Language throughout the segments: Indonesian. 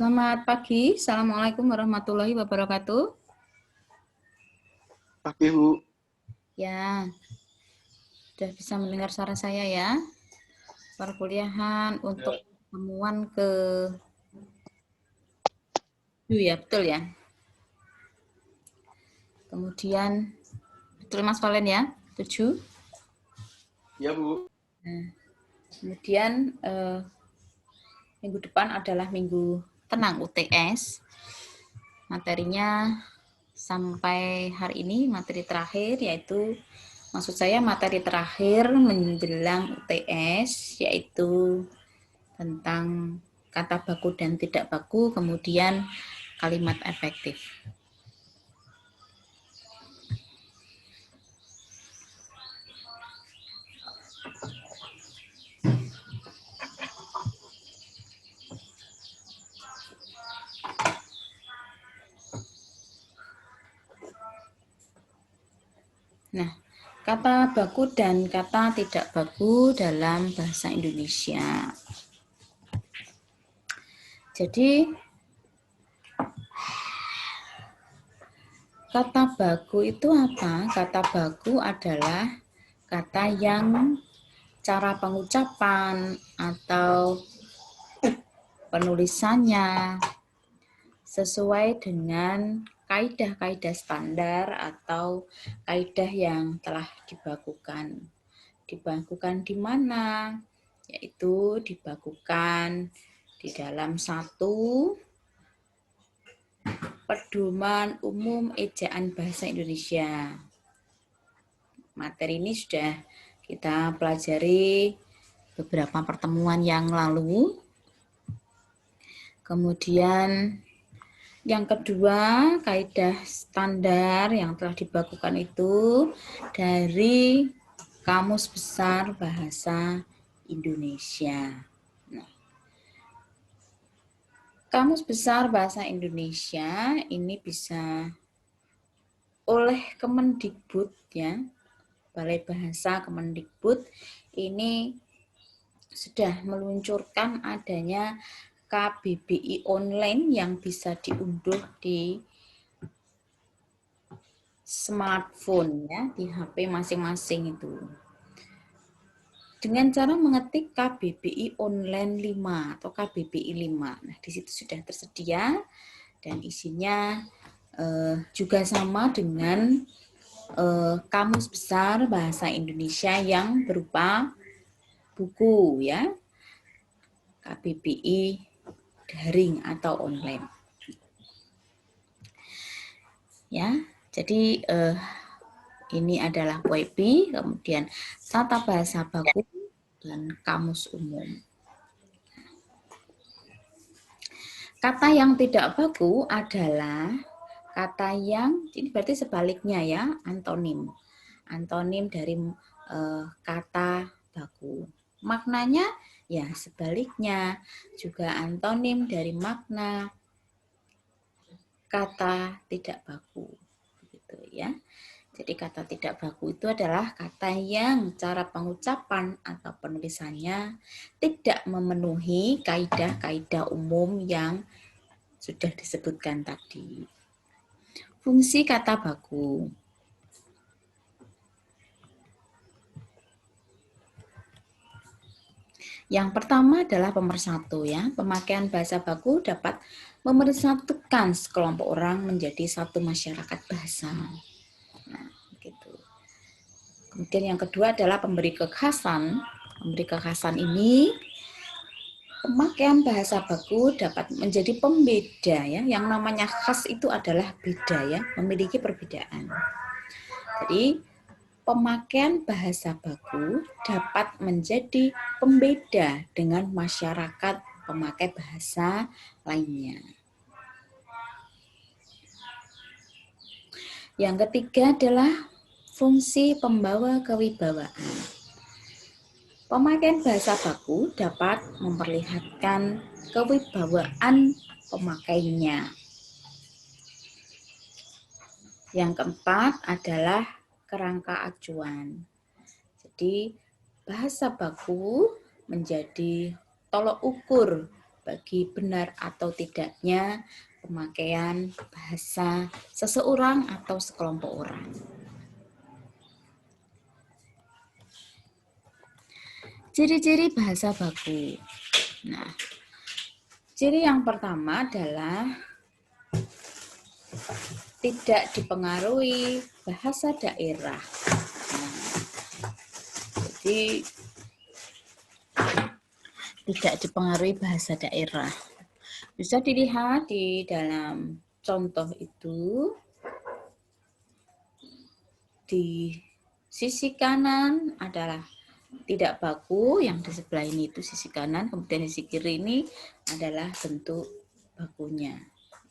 Selamat pagi, Assalamualaikum warahmatullahi wabarakatuh. Pagi, Bu. Ya, sudah bisa mendengar suara saya ya. Perkuliahan untuk pertemuan ke 7 ya, betul ya. Kemudian, betul Mas Valen ya, 7. Ya, Bu. Nah, kemudian minggu depan adalah minggu tenang UTS. Materinya sampai hari ini materi terakhir yaitu maksud saya materi terakhir menjelang UTS yaitu tentang kata baku dan tidak baku, kemudian kalimat efektif. Nah, kata baku dan kata tidak baku dalam bahasa Indonesia. Jadi, kata baku itu apa? Kata baku adalah kata yang cara pengucapan atau penulisannya sesuai dengan kaidah-kaidah standar atau kaidah yang telah dibakukan. Dibakukan di mana? Yaitu dibakukan di dalam satu pedoman umum ejaan bahasa Indonesia. Materi ini sudah kita pelajari beberapa pertemuan yang lalu. Kemudian yang kedua, kaidah standar yang telah dibakukan itu dari Kamus Besar Bahasa Indonesia. Nah, Kamus Besar Bahasa Indonesia ini bisa oleh Kemendikbud ya, Balai Bahasa Kemendikbud ini sudah meluncurkan adanya KBBI online yang bisa diunduh di smartphone ya, di HP masing-masing itu. Dengan cara mengetik KBBI online 5 atau KBBI 5. Nah, di situ sudah tersedia dan isinya juga sama dengan Kamus Besar Bahasa Indonesia yang berupa buku ya. KBBI daring atau online. Ya, jadi ini adalah WebI, kemudian tata bahasa baku dan kamus umum. Kata yang tidak baku adalah kata yang, ini berarti sebaliknya ya, antonim. Antonim dari kata baku. Maknanya ya sebaliknya, juga antonim dari makna kata tidak baku. Begitu ya. Jadi kata tidak baku itu adalah kata yang cara pengucapan atau penulisannya tidak memenuhi kaidah-kaidah umum yang sudah disebutkan tadi. Fungsi kata baku. Yang pertama adalah pemersatu ya. Pemakaian bahasa baku dapat memersatukan sekelompok orang menjadi satu masyarakat bahasa. Nah, gitu. Kemudian yang kedua adalah pemberi kekhasan. Pemberi kekhasan ini pemakaian bahasa baku dapat menjadi pembeda ya. Yang namanya khas itu adalah beda ya, memiliki perbedaan. Jadi pemakaian bahasa baku dapat menjadi pembeda dengan masyarakat pemakai bahasa lainnya. Yang ketiga adalah fungsi pembawa kewibawaan. Pemakaian bahasa baku dapat memperlihatkan kewibawaan pemakainya. Yang keempat adalah kerangka acuan. Jadi bahasa baku menjadi tolok ukur bagi benar atau tidaknya pemakaian bahasa seseorang atau sekelompok orang. Ciri-ciri bahasa baku. Nah, ciri yang pertama adalah tidak dipengaruhi bahasa daerah. Nah, jadi tidak dipengaruhi bahasa daerah. Bisa dilihat di dalam contoh itu. Di sisi kanan adalah tidak baku, yang di sebelah ini itu sisi kanan, kemudian di sisi kiri ini adalah bentuk bakunya.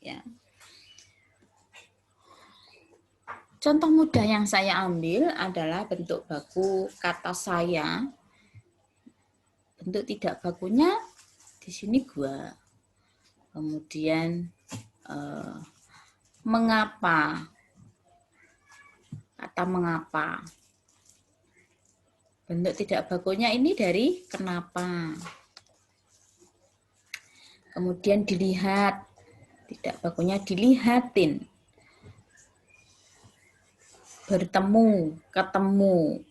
Ya. Contoh mudah yang saya ambil adalah bentuk baku kata saya. Bentuk tidak bakunya di sini gua. Kemudian mengapa, kata mengapa. Bentuk tidak bakunya ini dari kenapa. Kemudian dilihat, tidak bakunya dilihatin. Bertemu, ketemu.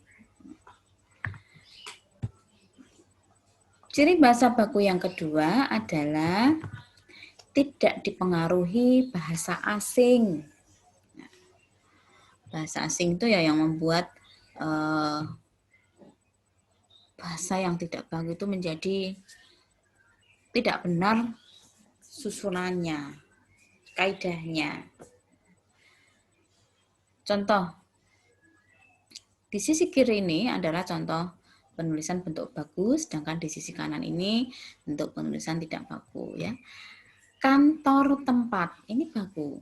Ciri bahasa baku yang kedua adalah tidak dipengaruhi bahasa asing. Bahasa asing itu ya yang membuat bahasa yang tidak baku itu menjadi tidak benar susunannya, kaidahnya. Contoh, di sisi kiri ini adalah contoh penulisan bentuk baku, sedangkan di sisi kanan ini bentuk penulisan tidak baku. Ya. Kantor tempat, ini baku.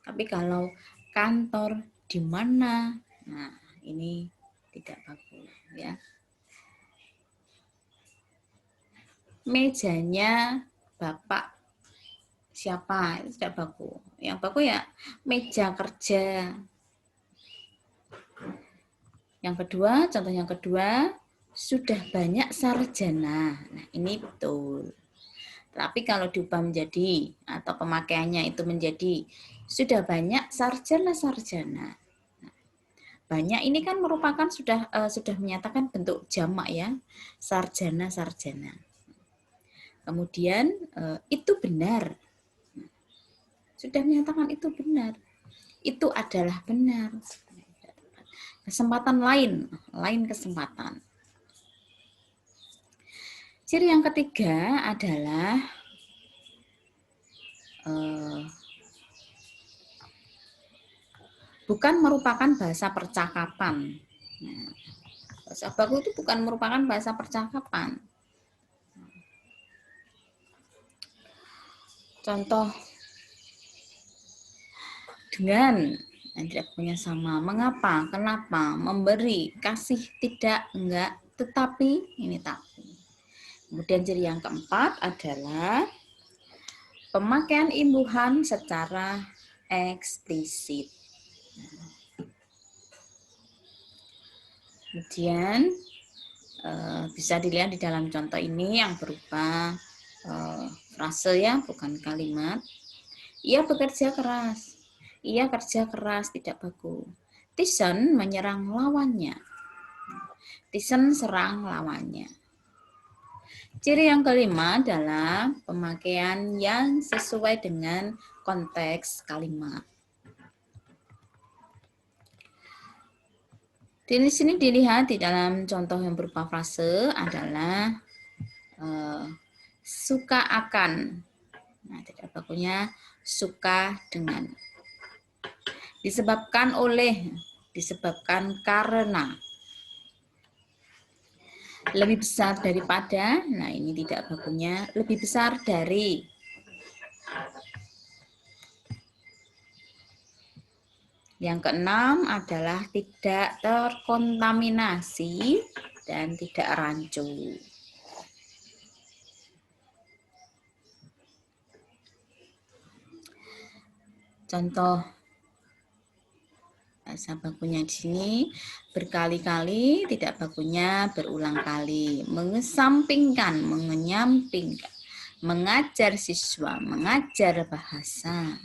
Tapi kalau kantor di mana, nah ini tidak baku. Ya. Mejanya Bapak siapa, itu tidak baku. Yang baku ya meja kerja. Yang kedua, contoh yang kedua, sudah banyak sarjana. Nah, ini betul. Tapi kalau diubah menjadi, atau pemakaiannya itu menjadi, sudah banyak sarjana-sarjana. Banyak ini kan merupakan sudah menyatakan bentuk jamak ya, sarjana-sarjana. Kemudian itu benar. Sudah menyatakan itu benar. Itu adalah benar. Kesempatan lain kesempatan. Ciri yang ketiga adalah bukan merupakan bahasa percakapan. Nah, bahasa baku itu bukan merupakan bahasa percakapan. Contoh dengan yang tidak punya sama, mengapa, kenapa, memberi, kasih, tidak, enggak, tetapi, ini tapi. Kemudian ciri yang keempat adalah pemakaian imbuhan secara eksplisit. Kemudian bisa dilihat di dalam contoh ini yang berupa frase ya, bukan kalimat. Ia bekerja keras. Ia kerja keras, tidak baku. Tyson menyerang lawannya. Tyson serang lawannya. Ciri yang kelima adalah pemakaian yang sesuai dengan konteks kalimat. Di sini dilihat di dalam contoh yang berupa frase adalah suka akan. Nah, tidak bakunya suka dengan. Disebabkan oleh, disebabkan karena. Lebih besar daripada, nah ini tidak bakunya, lebih besar dari. Yang keenam adalah tidak terkontaminasi dan tidak rancu. Contoh bahasa bakunya di sini berkali-kali, tidak bakunya berulang kali, mengesampingkan, menyampingkan, Mengajar siswa, mengajar bahasa.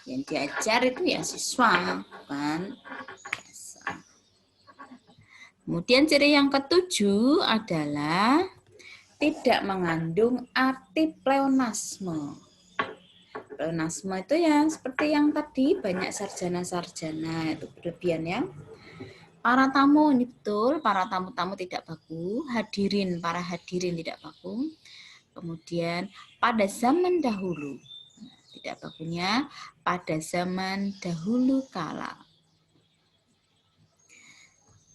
Yang diajar itu ya siswa, bukan bahasa. Kemudian ciri yang ketujuh adalah tidak mengandung arti pleonasme. Pleonasme itu ya seperti yang tadi, banyak sarjana-sarjana, itu berlebihan ya. Para tamu, ini betul, para tamu-tamu tidak baku, para hadirin tidak baku. Kemudian pada zaman dahulu, tidak bakunya pada zaman dahulu kala.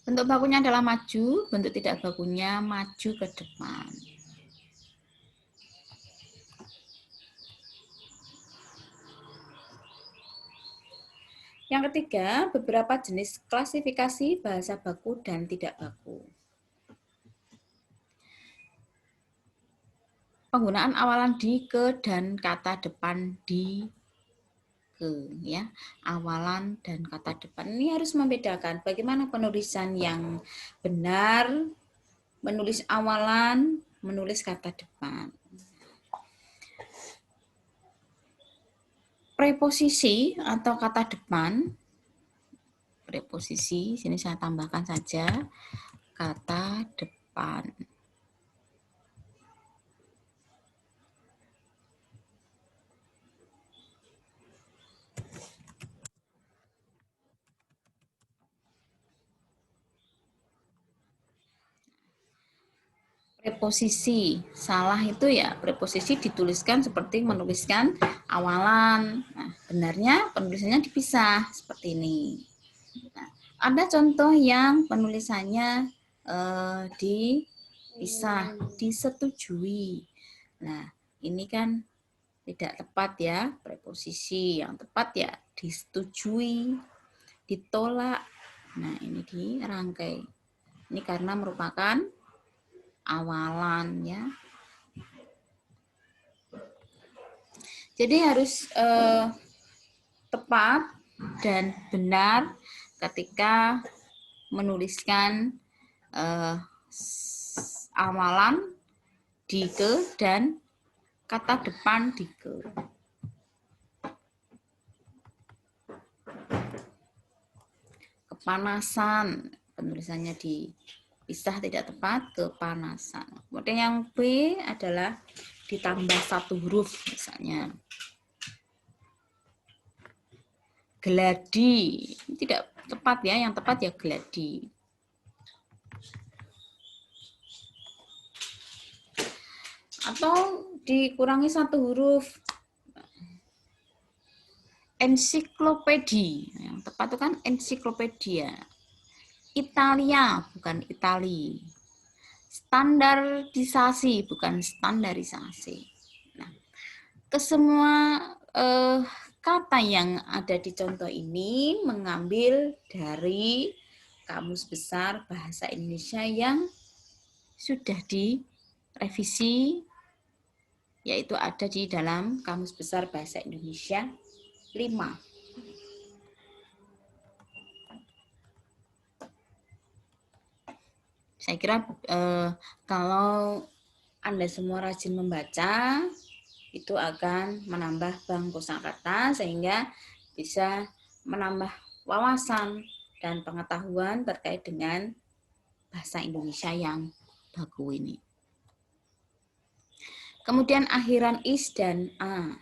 Bentuk bakunya adalah maju, bentuk tidak bakunya maju ke depan. Yang ketiga, beberapa jenis klasifikasi bahasa baku dan tidak baku. Penggunaan awalan di, ke, dan kata depan di, ke, ya. Awalan dan kata depan ini harus membedakan bagaimana penulisan yang benar, menulis awalan, menulis kata depan. Preposisi atau kata depan, preposisi, sini saya tambahkan saja kata depan. Preposisi, salah itu ya preposisi dituliskan seperti menuliskan awalan. Nah, benarnya penulisannya dipisah seperti ini. Nah, ada contoh yang penulisannya dipisah, disetujui. Nah, ini kan tidak tepat ya, preposisi yang tepat ya disetujui, ditolak. Nah, ini dirangkai. Ini karena merupakan awalan ya. Jadi harus tepat dan benar ketika menuliskan awalan di ke dan kata depan di ke. Kepanasan, penulisannya dipisah tidak tepat, kepanasan. Kemudian yang B adalah ditambah satu huruf misalnya. Geladi, tidak tepat ya, yang tepat ya geladi. Atau dikurangi satu huruf. Ensiklopedi, yang tepat itu kan ensiklopedia. Italia, bukan Itali. Standarisasi, bukan standarisasi. Nah, kesemua kata yang ada di contoh ini mengambil dari Kamus Besar Bahasa Indonesia yang sudah direvisi, yaitu ada di dalam Kamus Besar Bahasa Indonesia 5. Saya kira kalau Anda semua rajin membaca, itu akan menambah bank kosakata sehingga bisa menambah wawasan dan pengetahuan terkait dengan bahasa Indonesia yang baku ini. Kemudian akhiran is dan a.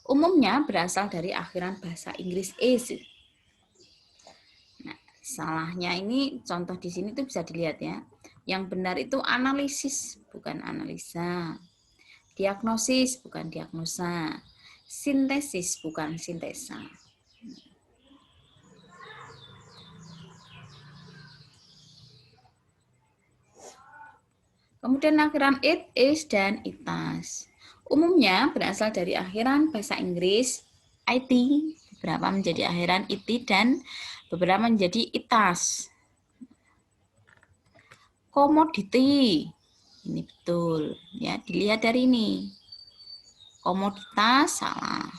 Umumnya berasal dari akhiran bahasa Inggris is. Nah, salahnya ini contoh di sini tuh bisa dilihat ya. Yang benar itu analisis, bukan analisa. Diagnosis, bukan diagnosa. Sintesis, bukan sintesa. Kemudian akhiran it, is, dan itas. Umumnya berasal dari akhiran bahasa Inggris IT, beberapa menjadi akhiran IT, dan beberapa menjadi itas. Komoditi, ini betul ya, dilihat dari ini. Komoditas salah.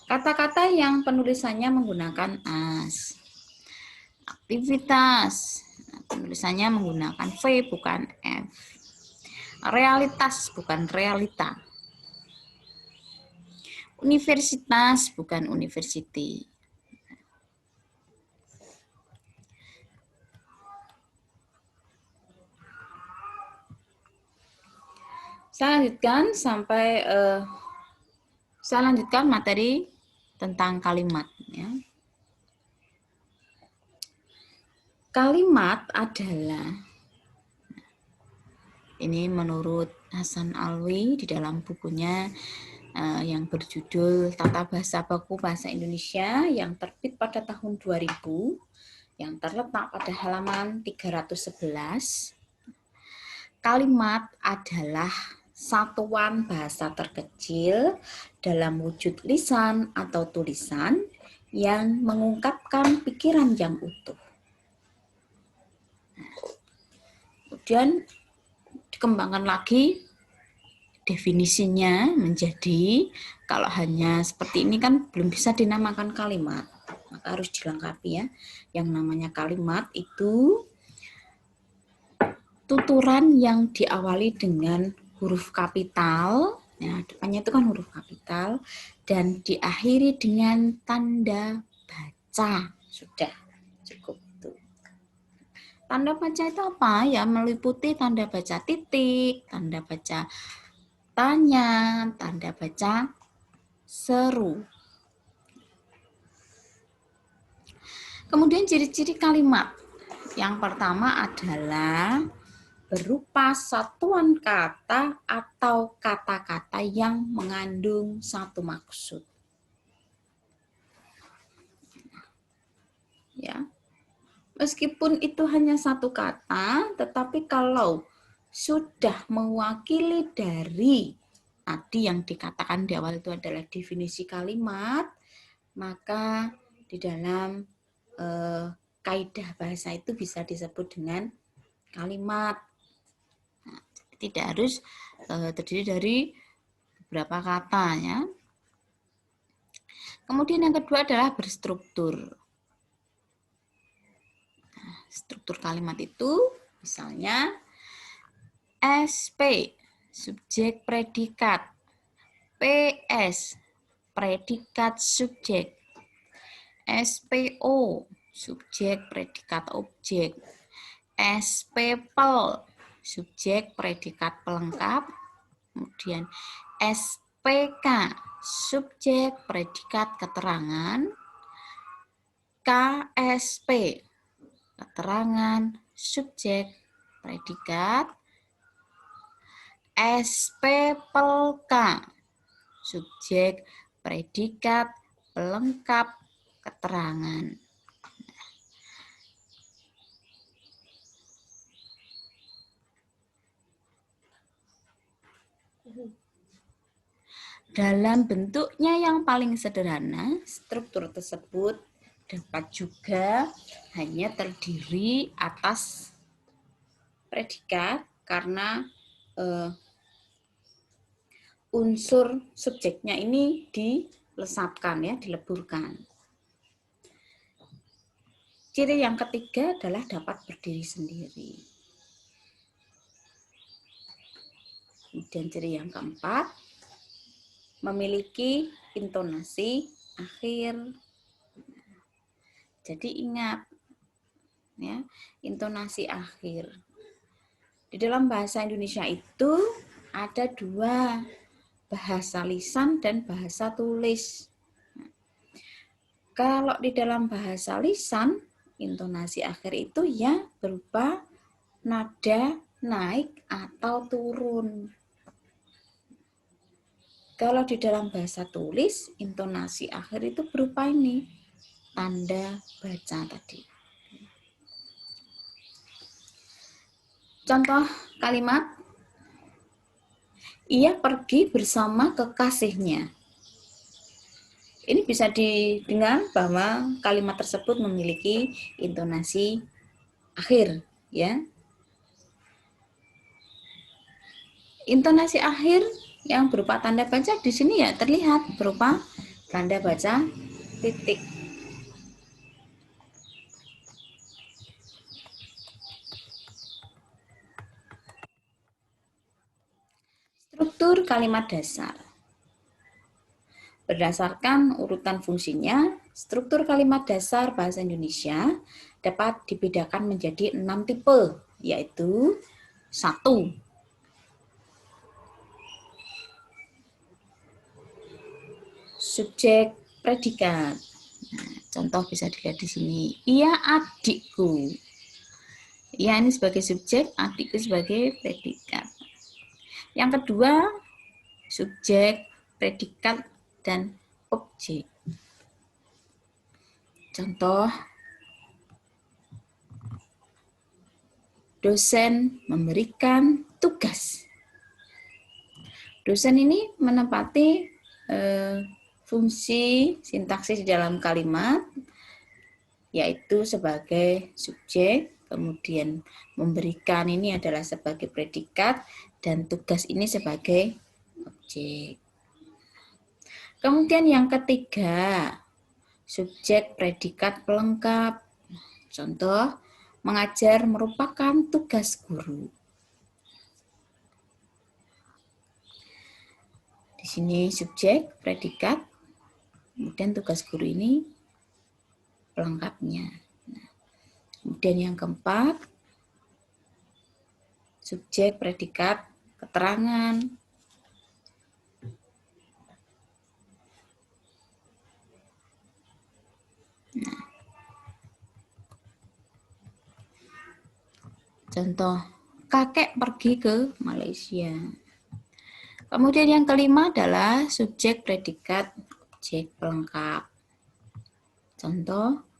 Kata-kata yang penulisannya menggunakan as. Aktivitas. Nah, penulisannya menggunakan V bukan F. Realitas bukan realita. Universitas bukan university. Saya lanjutkan materi tentang kalimat. Ya. Kalimat adalah, ini menurut Hasan Alwi di dalam bukunya yang berjudul Tata Bahasa Baku Bahasa Indonesia yang terbit pada tahun 2000, yang terletak pada halaman 311. Kalimat adalah satuan bahasa terkecil dalam wujud lisan atau tulisan yang mengungkapkan pikiran yang utuh. Kemudian dikembangkan lagi definisinya menjadi, kalau hanya seperti ini kan belum bisa dinamakan kalimat, maka harus dilengkapi ya. Yang namanya kalimat itu tuturan yang diawali dengan huruf kapital, ya, depannya itu kan huruf kapital, dan diakhiri dengan tanda baca. Sudah, cukup itu. Tanda baca itu apa? Ya, meliputi tanda baca titik, tanda baca tanya, tanda baca seru. Kemudian ciri-ciri kalimat. Yang pertama adalah berupa satuan kata atau kata-kata yang mengandung satu maksud. Ya. Meskipun itu hanya satu kata, tetapi kalau sudah mewakili dari tadi yang dikatakan di awal itu adalah definisi kalimat, maka di dalam kaidah bahasa itu bisa disebut dengan kalimat. Nah, tidak harus terdiri dari beberapa kata ya. Kemudian yang kedua adalah berstruktur. Nah, struktur kalimat itu misalnya SP, subjek predikat, PS, predikat subjek, SPO, subjek predikat objek, SPPL, subjek predikat pelengkap, kemudian SPK, subjek predikat keterangan, KSP, keterangan subjek predikat, SPPLK, subjek predikat pelengkap keterangan. Dalam bentuknya yang paling sederhana, struktur tersebut dapat juga hanya terdiri atas predikat karena unsur subjeknya ini dilesapkan ya, dileburkan. Ciri yang ketiga adalah dapat berdiri sendiri. Kemudian ciri yang keempat, memiliki intonasi akhir. Jadi ingat ya, intonasi akhir. Di dalam bahasa Indonesia itu ada dua, bahasa lisan dan bahasa tulis. Kalau di dalam bahasa lisan, intonasi akhir itu ya berupa nada naik atau turun. Kalau di dalam bahasa tulis, intonasi akhir itu berupa ini, tanda baca tadi. Contoh kalimat, ia pergi bersama kekasihnya. Ini bisa didengar bahwa kalimat tersebut memiliki intonasi akhir, ya. Intonasi akhir yang berupa tanda baca di sini ya terlihat berupa tanda baca titik. Struktur kalimat dasar. Berdasarkan urutan fungsinya, struktur kalimat dasar bahasa Indonesia dapat dibedakan menjadi 6 tipe, yaitu 1. Subjek predikat. Nah, contoh bisa dilihat di sini. Ia adikku. Ia ini sebagai subjek, adikku sebagai predikat. Yang kedua, subjek, predikat, dan objek. Contoh, dosen memberikan tugas. Dosen ini menempati fungsi sintaksis di dalam kalimat, yaitu sebagai subjek, kemudian memberikan ini adalah sebagai predikat, dan tugas ini sebagai objek. Kemudian yang ketiga, subjek predikat pelengkap. Contoh, mengajar merupakan tugas guru. Di sini subjek, predikat, kemudian tugas guru ini pelengkapnya. Nah, kemudian yang keempat, subjek, predikat, keterangan. Nah, contoh, kakek pergi ke Malaysia. Kemudian yang kelima adalah subjek, predikat, objek pelengkap. Contoh,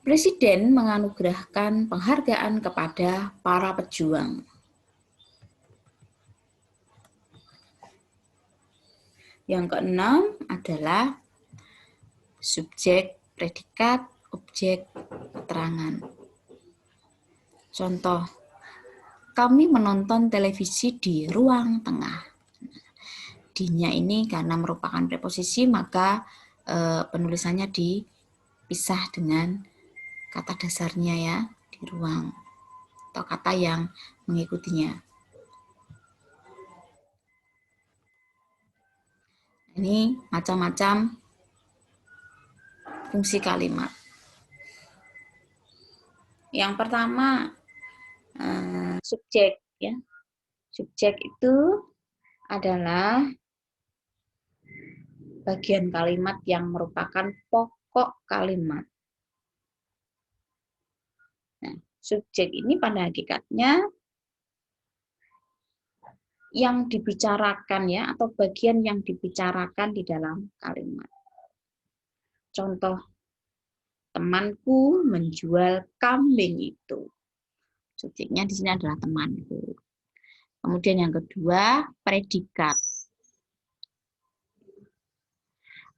Presiden menganugerahkan penghargaan kepada para pejuang. Yang keenam adalah subjek, predikat, objek, keterangan. Contoh, kami menonton televisi di ruang tengah. D-nya ini karena merupakan preposisi, maka penulisannya dipisah dengan kata dasarnya ya, di ruang, atau kata yang mengikutinya. Ini macam-macam fungsi kalimat. Yang pertama, subjek ya. Subjek itu adalah bagian kalimat yang merupakan pokok kalimat. Nah, subjek ini pada hakikatnya yang dibicarakan ya, atau bagian yang dibicarakan di dalam kalimat. Contoh, temanku menjual kambing itu. Subjeknya di sini adalah temanku. Kemudian yang kedua, predikat.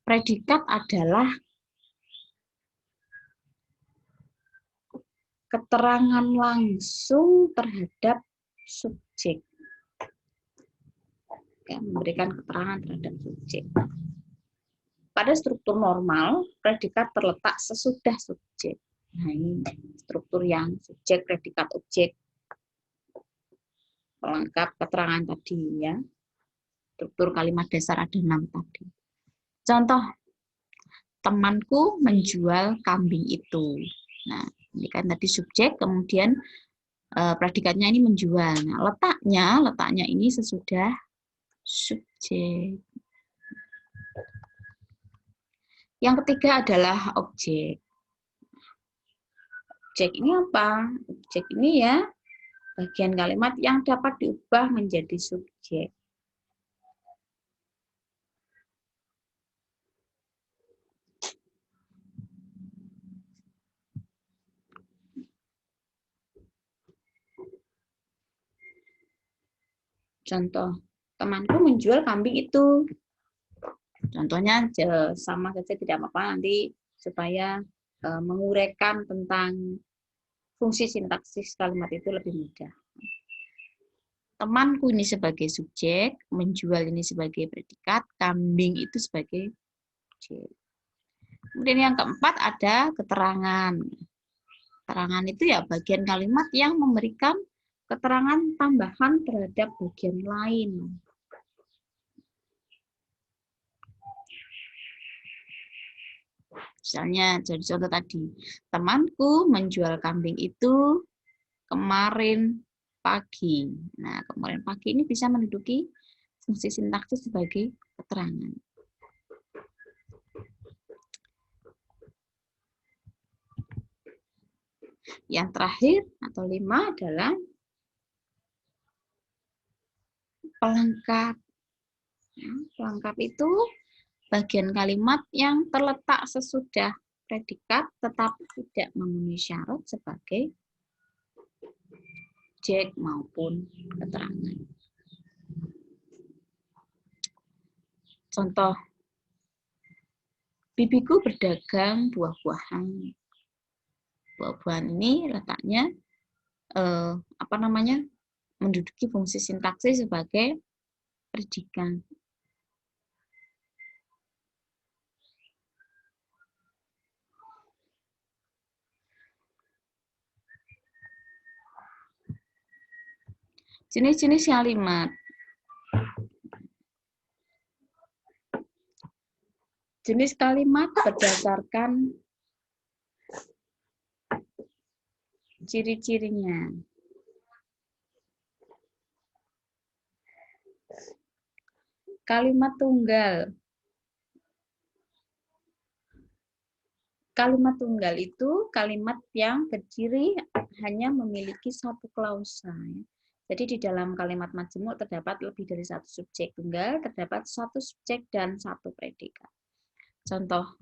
Predikat adalah keterangan langsung terhadap subjek. Memberikan keterangan terhadap subjek. Pada struktur normal, predikat terletak sesudah subjek. Nah, ini struktur yang subjek, predikat, objek, pelengkap, keterangan tadi ya. Struktur kalimat dasar ada 6 tadi. Contoh, temanku menjual kambing itu. Nah, ini kan tadi subjek, kemudian predikatnya ini menjual. Nah, letaknya ini sesudah subjek. Yang ketiga adalah objek. Objek ini apa? Objek ini ya bagian kalimat yang dapat diubah menjadi subjek. Contoh, temanku menjual kambing itu. Contohnya sama saja, tidak apa-apa nanti supaya menguraikan tentang fungsi sintaksis kalimat itu lebih mudah. Temanku ini sebagai subjek, menjual ini sebagai predikat, kambing itu sebagai objek. Kemudian yang keempat ada keterangan. Keterangan itu ya bagian kalimat yang memberikan keterangan tambahan terhadap bagian lain. Misalnya, jadi contoh tadi, temanku menjual kambing itu kemarin pagi. Nah, kemarin pagi ini bisa menduduki fungsi sintaksis sebagai keterangan. Yang terakhir atau 5 adalah pelengkap. Pelengkap itu bagian kalimat yang terletak sesudah predikat tetapi tidak memenuhi syarat sebagai objek maupun keterangan. Contoh, bibiku berdagang buah-buahan. Buah-buahan ini letaknya menduduki fungsi sintaksis sebagai predikat. Jenis-jenis kalimat. Jenis kalimat berdasarkan ciri-cirinya. Kalimat tunggal. Kalimat tunggal itu kalimat yang berdiri hanya memiliki satu klausa. Jadi di dalam kalimat majemuk terdapat lebih dari satu subjek tunggal, terdapat satu subjek dan satu predikat. Contoh,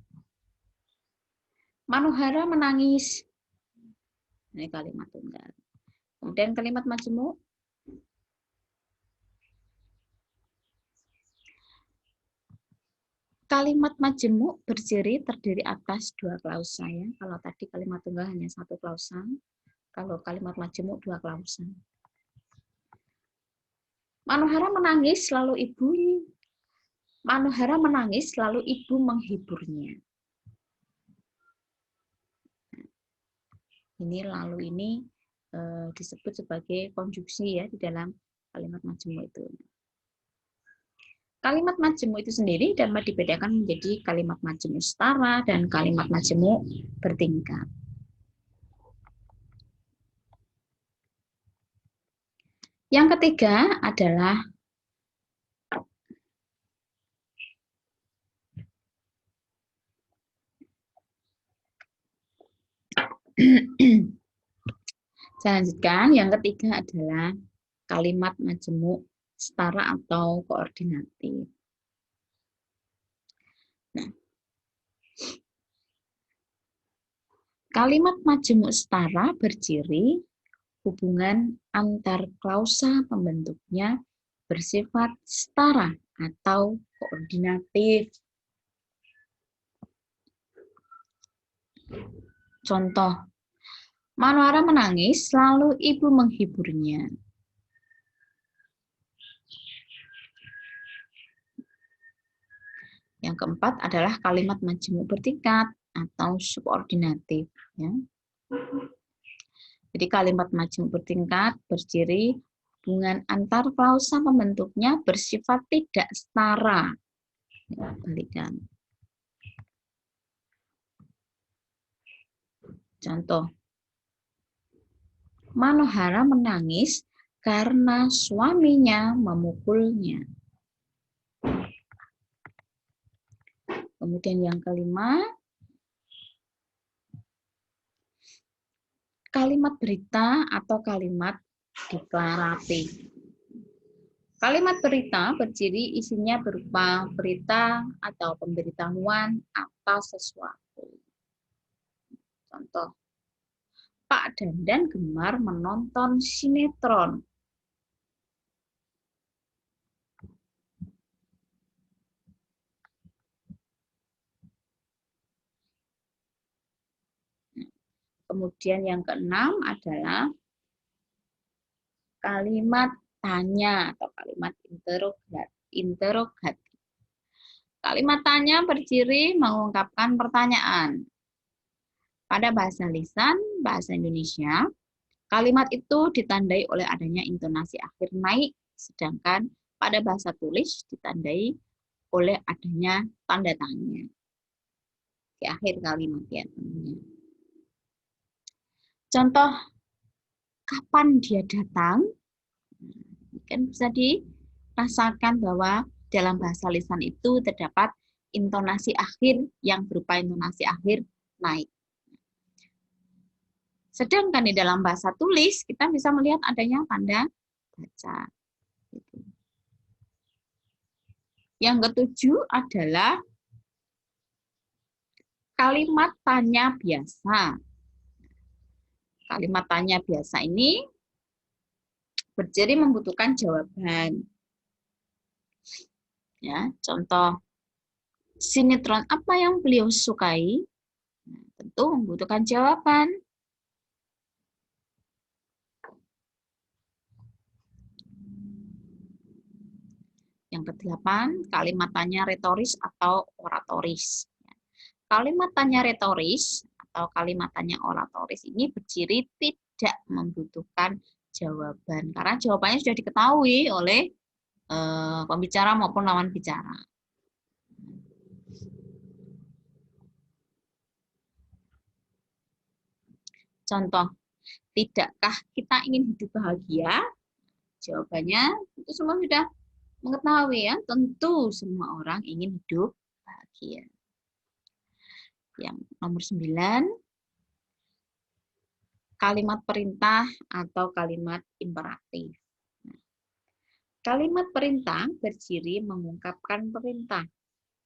Manohara menangis. Ini kalimat tunggal. Kemudian kalimat majemuk. Kalimat majemuk berdiri terdiri atas dua klausa ya. Kalau tadi kalimat tunggal hanya satu klausa, kalau kalimat majemuk dua klausa. Manohara menangis lalu ibu menghiburnya. Ini lalu ini disebut sebagai konjungsi ya di dalam kalimat majemuk itu. Kalimat majemuk itu sendiri dapat dibedakan menjadi kalimat majemuk setara dan kalimat majemuk bertingkat. Yang ketiga adalah saya lanjutkan. Yang ketiga adalah kalimat majemuk setara atau koordinatif. Nah, kalimat majemuk setara berciri hubungan antar klausa pembentuknya bersifat setara atau koordinatif. Contoh, Manohara menangis lalu ibu menghiburnya. Yang keempat adalah kalimat majemuk bertingkat atau subordinatif. Ya. Jadi kalimat majemuk bertingkat berciri hubungan antar klausa pembentuknya bersifat tidak setara. Ya, balikan. Contoh, Manohara menangis karena suaminya memukulnya. Kemudian yang kelima, kalimat berita atau kalimat deklaratif. Kalimat berita berciri isinya berupa berita atau pemberitahuan atas sesuatu. Contoh, Pak Dandan gemar menonton sinetron. Kemudian yang keenam adalah kalimat tanya atau kalimat interrogatif. Kalimat tanya berciri mengungkapkan pertanyaan. Pada bahasa lisan, bahasa Indonesia, Kalimat itu ditandai oleh adanya intonasi akhir naik, sedangkan pada bahasa tulis ditandai oleh adanya tanda tanya di akhir kalimat ya tentunya. Contoh kapan dia datang, kan bisa dirasakan bahwa dalam bahasa lisan itu terdapat intonasi akhir yang berupa intonasi akhir naik. Sedangkan di dalam bahasa tulis kita bisa melihat adanya tanda baca. Yang ketujuh adalah kalimat tanya biasa. Kalimat tanya biasa ini berciri membutuhkan jawaban. Ya, contoh sinetron apa yang beliau sukai? Nah, tentu membutuhkan jawaban. Yang kedelapan, kalimat tanya retoris atau oratoris. Kalimat tanya retoris atau kalimat tanya oratoris ini berciri tidak membutuhkan jawaban karena jawabannya sudah diketahui oleh pembicara maupun lawan bicara. Contoh, tidakkah kita ingin hidup bahagia? Jawabannya itu semua sudah mengetahui ya, tentu semua orang ingin hidup bahagia. Yang nomor 9, kalimat perintah atau kalimat imperatif. Kalimat perintah berciri mengungkapkan perintah,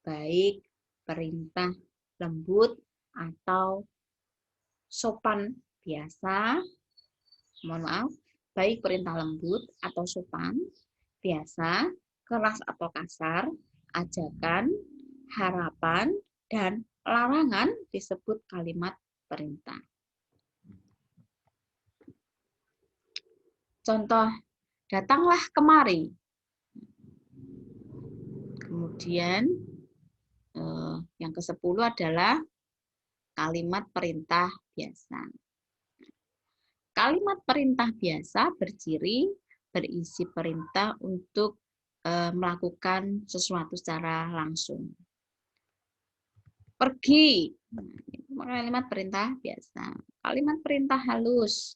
baik perintah lembut atau sopan biasa, mohon maaf, baik perintah lembut atau sopan, biasa, keras atau kasar, ajakan, harapan, dan larangan disebut kalimat perintah. Contoh, datanglah kemari. Kemudian yang ke-10 adalah kalimat perintah biasa. Kalimat perintah biasa berciri berisi perintah untuk melakukan sesuatu secara langsung. Pergi, kalimat perintah biasa. Kalimat perintah halus.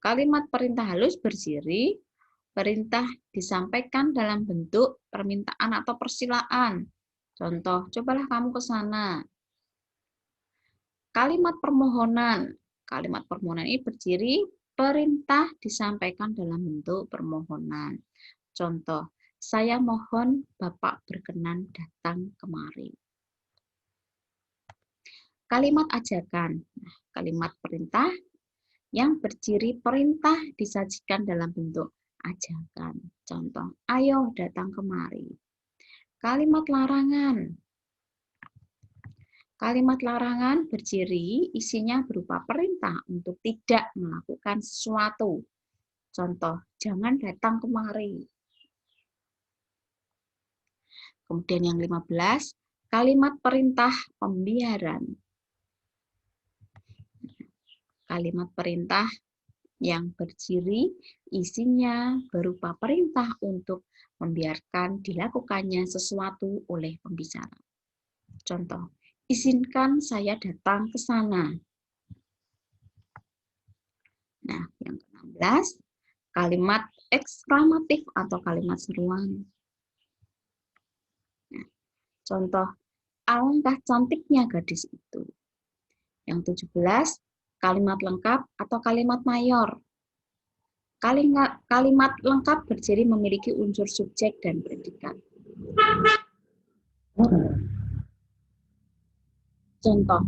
Kalimat perintah halus berciri perintah disampaikan dalam bentuk permintaan atau persilaan. Contoh, cobalah kamu ke sana. Kalimat permohonan. Kalimat permohonan ini berciri perintah disampaikan dalam bentuk permohonan. Contoh, saya mohon Bapak berkenan datang kemari. Kalimat ajakan. Nah, kalimat perintah yang berciri perintah disajikan dalam bentuk ajakan. Contoh, ayo datang kemari. Kalimat larangan. Kalimat larangan berciri isinya berupa perintah untuk tidak melakukan sesuatu. Contoh, jangan datang kemari. Kemudian yang 15, kalimat perintah pembiaran. Kalimat perintah yang berciri isinya berupa perintah untuk membiarkan dilakukannya sesuatu oleh pembicara. Contoh, izinkan saya datang ke sana. Nah, yang ke-16, kalimat eksklamatif atau kalimat seruan. Nah, contoh, alangkah cantiknya gadis itu. Yang 17, kalimat lengkap atau kalimat mayor. Kalimat lengkap berciri memiliki unsur subjek dan predikat. Contoh,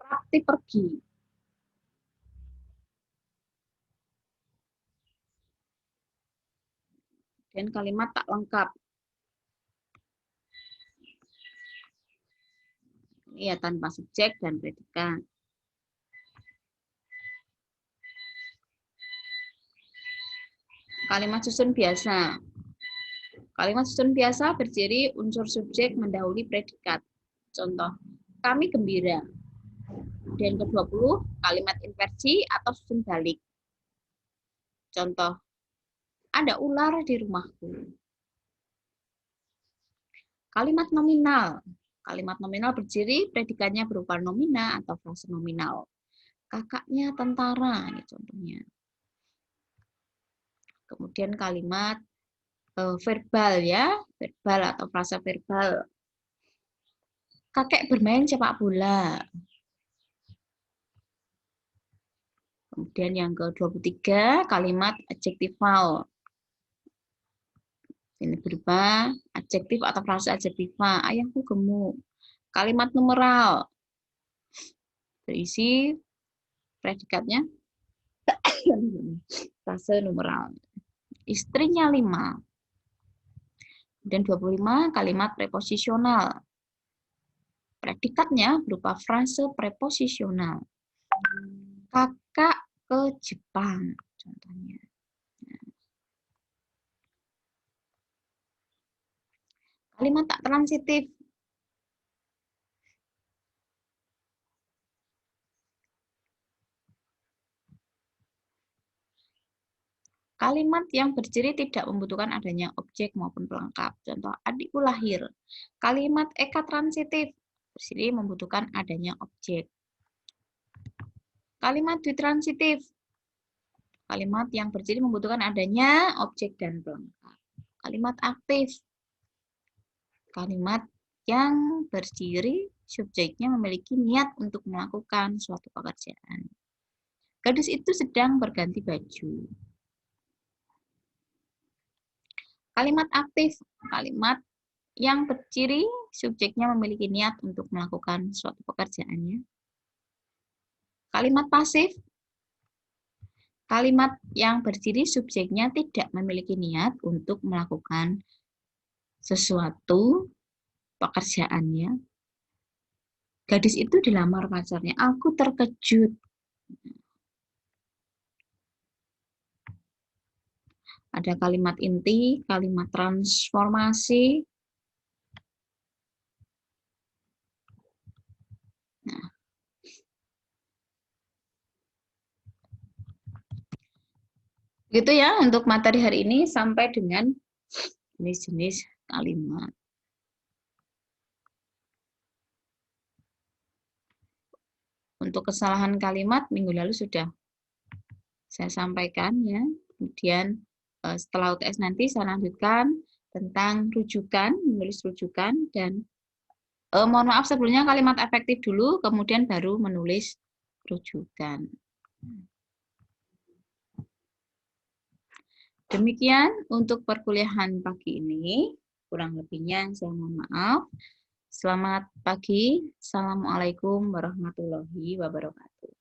Prakti pergi. Dan kalimat tak lengkap. Ini ya tanpa subjek dan predikat. Kalimat susun biasa. Kalimat susun biasa berciri unsur subjek mendahului predikat. Contoh, kami gembira. Dan ke-20, kalimat inversi atau susun balik. Contoh, ada ular di rumahku. Kalimat nominal. Kalimat nominal berdiri predikatnya berupa nomina atau frase nominal. Kakaknya tentara, ini contohnya. Kemudian kalimat verbal ya, verbal atau frasa verbal. Kakek bermain sepak bola. Kemudian yang ke-23, kalimat adjektifal. Ini berupa adjektif atau frasa adjektiva. Ayahku gemuk. Kalimat numeral. Berisi predikatnya frase numeral. Istrinya 5. Dan 25 kalimat preposisional. Predikatnya berupa frase preposisional. Kakak ke Jepang, contohnya. Kalimat tak transitif. Kalimat yang berdiri tidak membutuhkan adanya objek maupun pelengkap. Contoh, adikku lahir. Kalimat eka transitif berdiri membutuhkan adanya objek. Kalimat ditransitif. Kalimat yang berdiri membutuhkan adanya objek dan pelengkap. Kalimat aktif. Kalimat yang berdiri subjeknya memiliki niat untuk melakukan suatu pekerjaan. Gadis itu sedang berganti baju. Kalimat aktif, kalimat yang berciri subjeknya memiliki niat untuk melakukan suatu pekerjaannya. Kalimat pasif, kalimat yang berciri subjeknya tidak memiliki niat untuk melakukan sesuatu pekerjaannya. Gadis itu dilamar pacarnya. Aku terkejut. Ada kalimat inti, kalimat transformasi. Nah, gitu ya untuk materi hari ini sampai dengan jenis-jenis kalimat. Untuk kesalahan kalimat minggu lalu sudah saya sampaikan ya. Kemudian setelah UTS nanti saya lanjutkan tentang rujukan, menulis rujukan, dan mohon maaf sebelumnya kalimat efektif dulu, kemudian baru menulis rujukan. Demikian untuk perkuliahan pagi ini, kurang lebihnya saya mohon maaf. Selamat pagi, Assalamualaikum warahmatullahi wabarakatuh.